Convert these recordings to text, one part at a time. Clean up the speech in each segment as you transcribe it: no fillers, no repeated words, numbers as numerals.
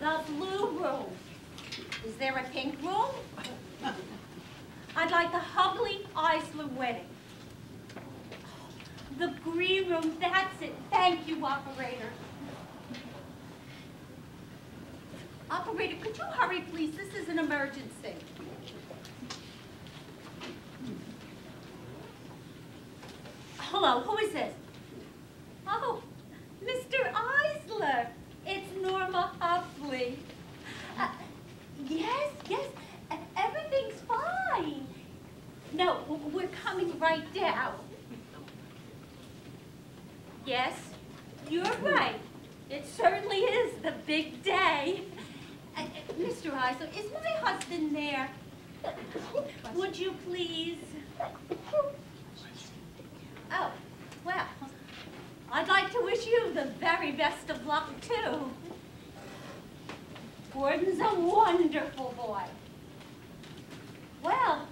The blue room. Is there a pink room? I'd like the Hubley Eisler wedding. The green room, that's it. Thank you, operator. Operator, could you hurry, please? This is an emergency. Hello, who is this? Oh, Mr. Eisler. It's Norma Hubley. Yes, everything's fine. No, we're coming right down. Yes, you're right. It certainly is the big day. Mr. Eisler, is my husband there? Would you please? Oh, well, I'd like to wish you the very best of luck, too. Gordon's a wonderful boy. Well,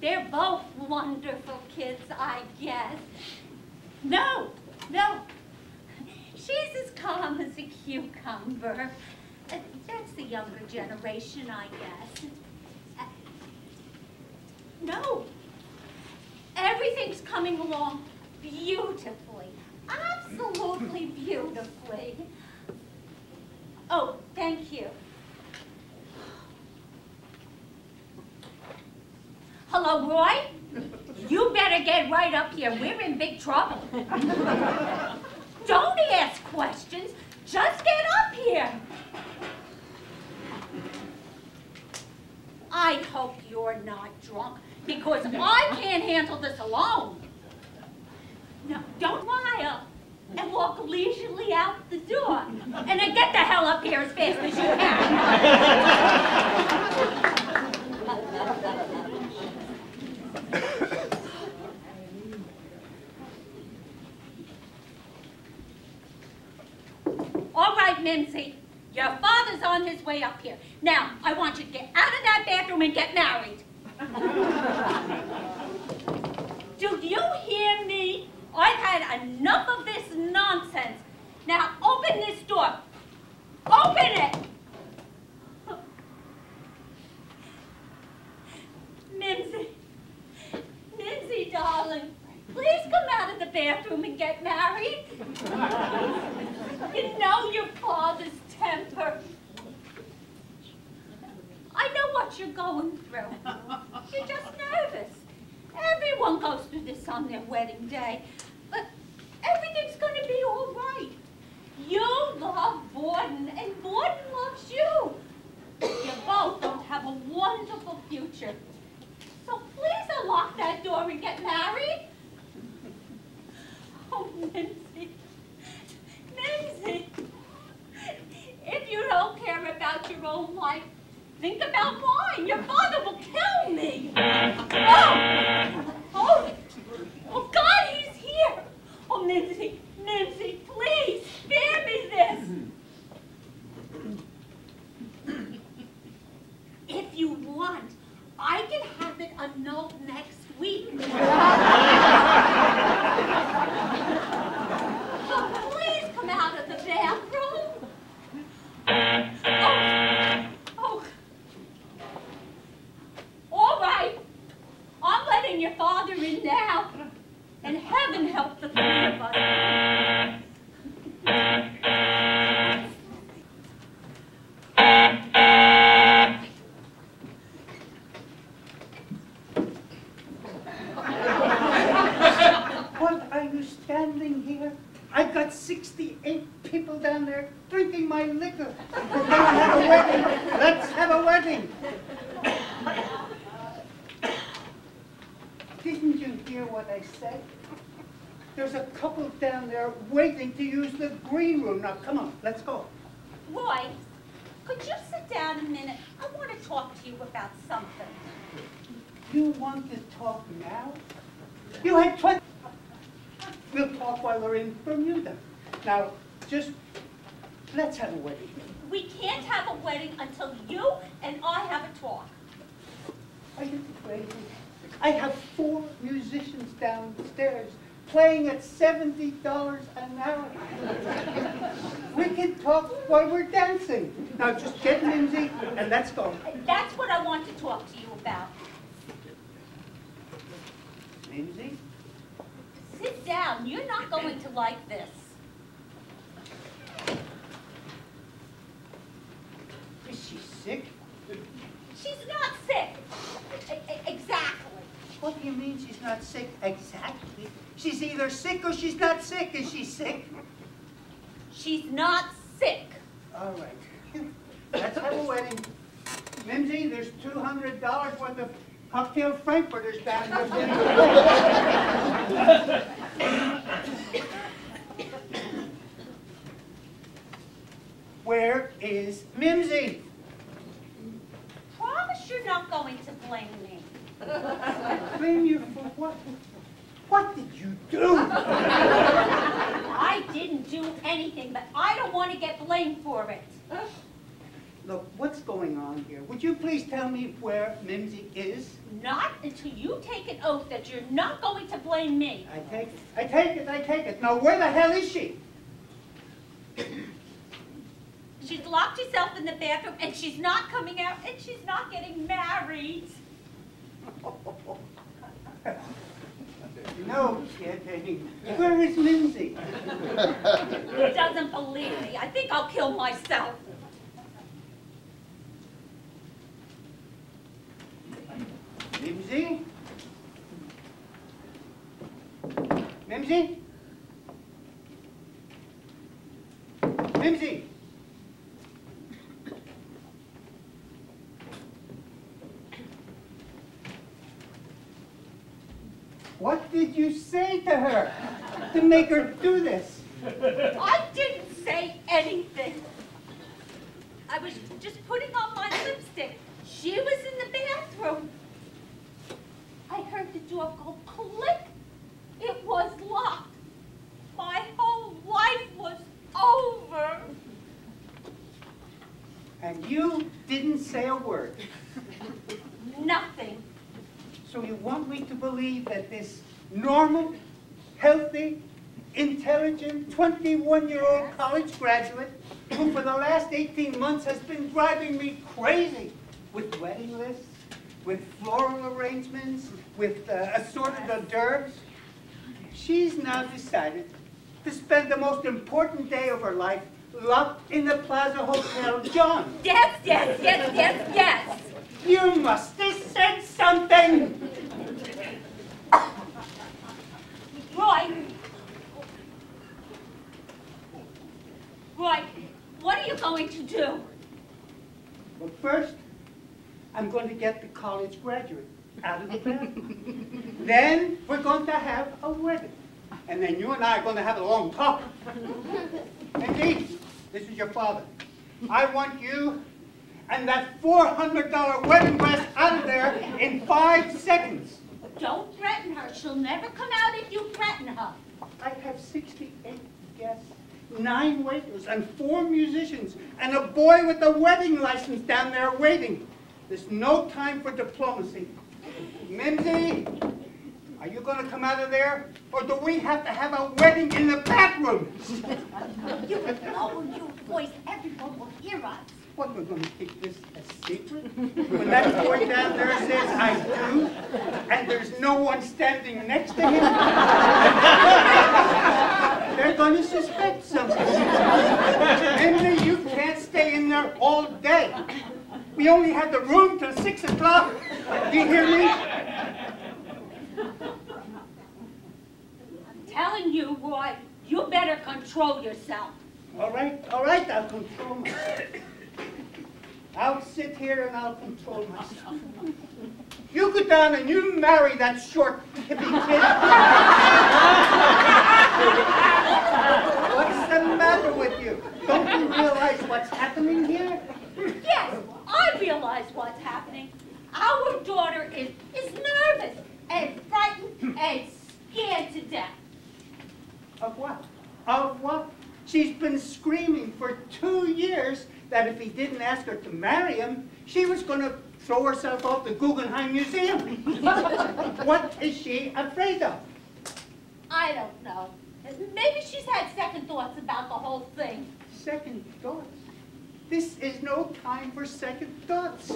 they're both wonderful kids, I guess. No. She's as calm as a cucumber. That's the younger generation, I guess. No. Everything's coming along beautifully. Absolutely beautifully. Oh, thank you. Hello, Roy? You better get right up here. We're in big trouble. Don't ask questions. Just get up here. I hope you're not drunk, because I can't handle this alone. Now, don't smile and walk leisurely out the door. And then get the hell up here as fast as you can. All right, Mimsy. Your father's on his way up here. Now, I want you to get out of that bathroom and get married. Do you hear me? I've had enough of this nonsense. Now, open this door. Open it! Mimsy, darling, please come out of the bathroom and get married. You know your father's temper. I know what you're going through. You're just nervous. Everyone goes through this on their wedding day. But everything's going to be all right. You love Borden, and Borden loves you. You both don't have a wonderful future. So please unlock that door and get married. Oh, Mimsy. If you don't care about your own life, think about mine. Your father will kill me. Oh, God, he's here. Oh, Mimsy, please, spare me this. If you want, I can have it annulled next week. So please come out of the bathroom. Oh. All right. I'm letting your father in now. And heaven help the three of us. What are you standing here? I've got 68 people down there drinking my liquor. We're going to have a wedding. Let's have a wedding. Didn't you hear what I said? There's a couple down there waiting to use the green room. Now, come on, let's go. Roy, could you sit down a minute? I want to talk to you about something. You want to talk now? You had 20... We'll talk while we're in Bermuda. Now, just, let's have a wedding. We can't have a wedding until you and I have a talk. Are you crazy? I have 4 musicians downstairs playing at $70 an hour. We can talk while we're dancing. Now, Now just get Lindsay and let's go. That's what I want to talk to you about. Lindsay? Sit down. You're not going to like this. Is she sick? She's not sick. Exactly. What do you mean she's not sick? Exactly. She's either sick or she's not sick. Is she sick? She's not sick. All right. Let's have a wedding. Mimsy, there's $200 worth of cocktail frankfurters down there. Where is Mimsy? Promise you're not going to blame me. Blame you for what? What did you do? I didn't do anything, but I don't want to get blamed for it. Look, what's going on here? Would you please tell me where Mimsy is? Not until you take an oath that you're not going to blame me. I take it. I take it. I take it. Now, where the hell is she? She's locked herself in the bathroom, and she's not coming out, and she's not getting married. No kidding. Where is Mimsy? He doesn't believe me. I think I'll kill myself. Mimsy? Mimsy? Mimsy? What did you say to her to make her do this? I didn't say anything. I was just putting on my lipstick. She was in the bathroom. I heard the door go click. It was locked. My whole life was over. And you didn't say a word. Nothing. So you want me to believe that this normal, healthy, intelligent, 21-year-old college graduate who for the last 18 months has been driving me crazy with wedding lists, with floral arrangements, with assorted hors d'oeuvres, she's now decided to spend the most important day of her life locked in the Plaza Hotel, John. Yes, yes, yes, yes, yes. You must have said something. Roy. Roy, what are you going to do? Well, first, I'm going to get the college graduate out of the bathroom. Then we're going to have a wedding. And then you and I are going to have a long talk. Indeed, this is your father. I want you and that $400 wedding dress out of there in 5 seconds. Don't threaten her. She'll never come out if you threaten her. I have 68 guests, 9 waiters, and 4 musicians, and a boy with a wedding license down there waiting. There's no time for diplomacy. Mimsy, are you going to come out of there, or do we have to have a wedding in the bathroom? You lower your voice. Everyone will hear us. What, we're going to keep this a secret? When that boy down there says, I do, and there's no one standing next to him, they're going to suspect something. Mimsy, you can't stay in there all day. We only have the room till 6 o'clock. Do you hear me? I'm telling you, Roy, you better control yourself. All right, I'll control myself. I'll sit here and I'll control myself. You go down and you marry that short, hippie kid. What's the matter with you? Don't you realize what's happening here? Yes, I realize what's happening. Our daughter is nervous and frightened and scared to death. Of what? Of what? She's been screaming for 2 years that if he didn't ask her to marry him, she was going to throw herself off the Guggenheim Museum. What is she afraid of? I don't know. Maybe she's had second thoughts about the whole thing. Second thoughts? This is no time for second thoughts.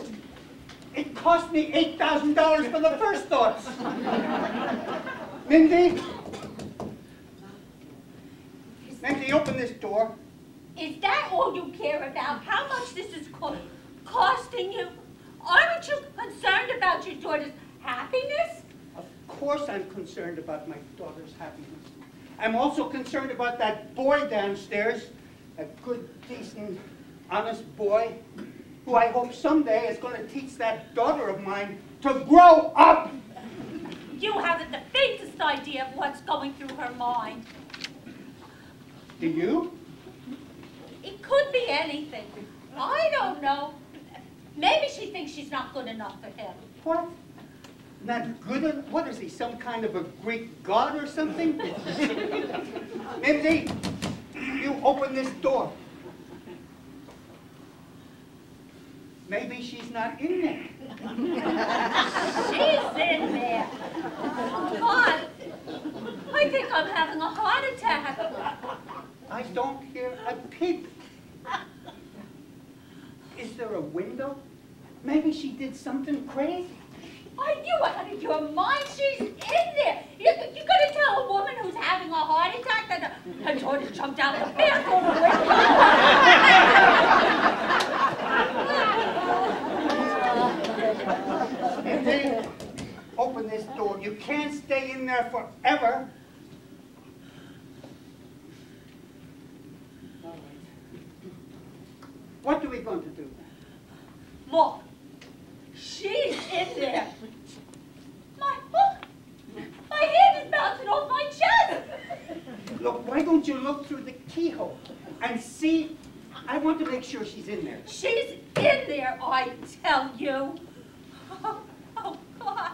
It cost me $8,000 for the first thoughts. Mindy? Mindy, open this door. Is that all you care about? How much this is costing you? Aren't you concerned about your daughter's happiness? Of course I'm concerned about my daughter's happiness. I'm also concerned about that boy downstairs, a good, decent, honest boy, who I hope someday is going to teach that daughter of mine to grow up. You haven't the faintest idea of what's going through her mind. Do you? It could be anything. I don't know. Maybe she thinks she's not good enough for him. What? Not good enough? What is he, some kind of a Greek god or something? Mindy, you open this door. Maybe she's not in there. She's in there. God, I think I'm having a heart attack. I don't hear a peep. Is there a window? Maybe she did something crazy. Are you out of your mind? She's in there. You're going to tell a woman who's having a heart attack that her daughter jumped out the bathroom window? Mindy, open this door. You can't stay in there forever. All right. What are we going to do? Look, she's in there. My hand is bouncing off my chest. Look, why don't you look through the keyhole and see? I want to make sure she's in there. She's in there, I tell you. Oh, God.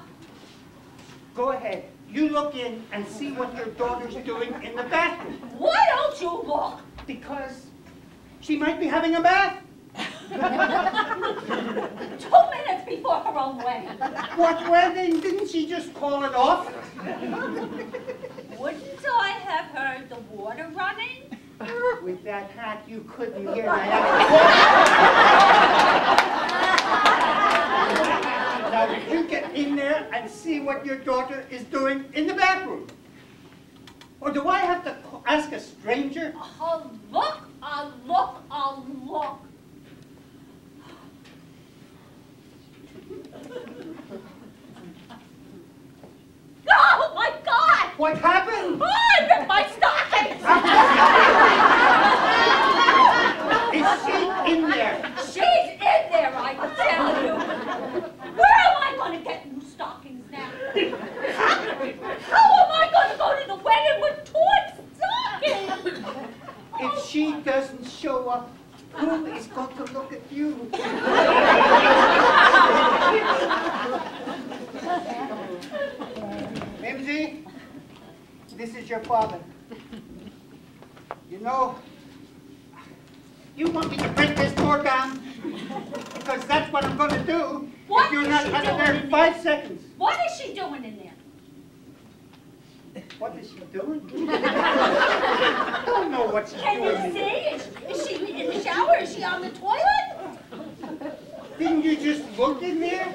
Go ahead. You look in and see what your daughter's doing in the bathroom. Why don't you look? Because she might be having a bath. 2 minutes before her own wedding. What wedding? Didn't she just call it off? Wouldn't I have heard the water running? With that hat, you couldn't hear that. Now, you get in there and see what your daughter is doing in the bathroom. Or do I have to ask a stranger? I'll look, I'll look, I'll look. Oh, my God! What happened? Oh, I ripped my stockings! Is she in there? She's in there, I tell you. Where am I going to get new stockings now? How am I going to go to the wedding with torn stockings? If she doesn't show up, who is going to look at you? Mimsy, this is your father. You know, you want me to break this door down? Because that's what I'm going to do What if you're is not she out of doing there in in there? 5 seconds. What is she doing in there? What is she doing? I don't know what she's Can you doing. see? Is she in the shower? Is she on the toilet? Didn't you just look in there?